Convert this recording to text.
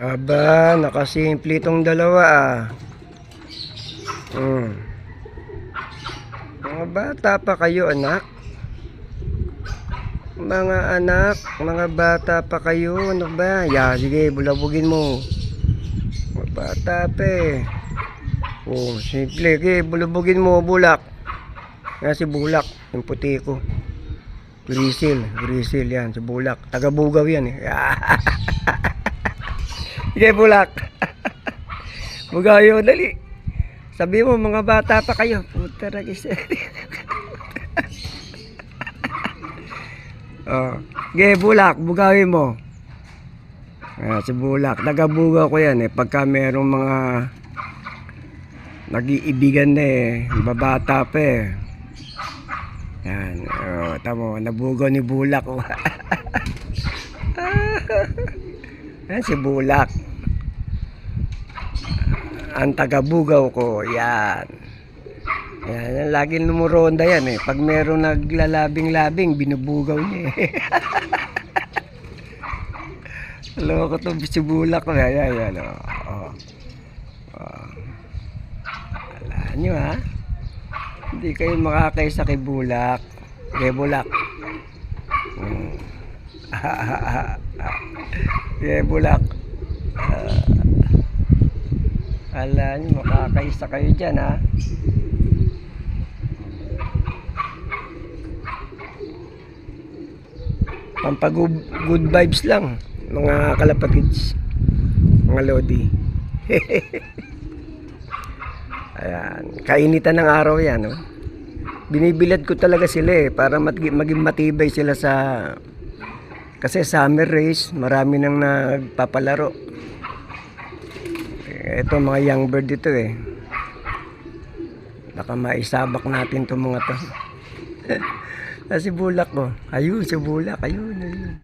Aba, nakasimple itong dalawa ah. Mga bata pa kayo anak. Mga anak, mga bata pa kayo. Ano ba? Sige, bulabugin mo. Mga bata pa eh. Simple. Sige, bulabugin mo, bulak. Yan si Bulak, yung puti ko. Grisil yan, si Bulak. Taga-Bugaw yan eh. Sige, Bulak. Bugayo, dali. Sabi mo, mga bata pa kayo. Puta na kasi. Sige, Bulak, bugawin mo. Si Bulak, taga-Bugaw ko yan eh. Pagka merong mga nag-iibigan na eh, babata pa eh. Yan, tamo, nabugaw ni Bulak. Yan si Bulak. Ang taga-Bugaw ko, yan. Yan, laging lumuronda yan eh. Pag merong naglalabing-labing, binubugaw niya eh. Alam ko ito, si Bulak ko. Yan. Alam nyo ha? Hindi kayo makakaisa kay Bulak. Kay Bulak. Kay Bulak. Alam nyo, makakaisa kayo dyan ha. Pampag-good vibes lang, mga kalapatids, mga lodi. Ayan, kainitan ng araw yan, no? Binibilad ko talaga sila eh, para maging matibay sila sa, kasi summer race, marami nang nagpapalaro. Ito mga young bird dito eh. Baka maisabak natin itong mga to. Si Bulak ko. Ayun, si Bulak. Ayun.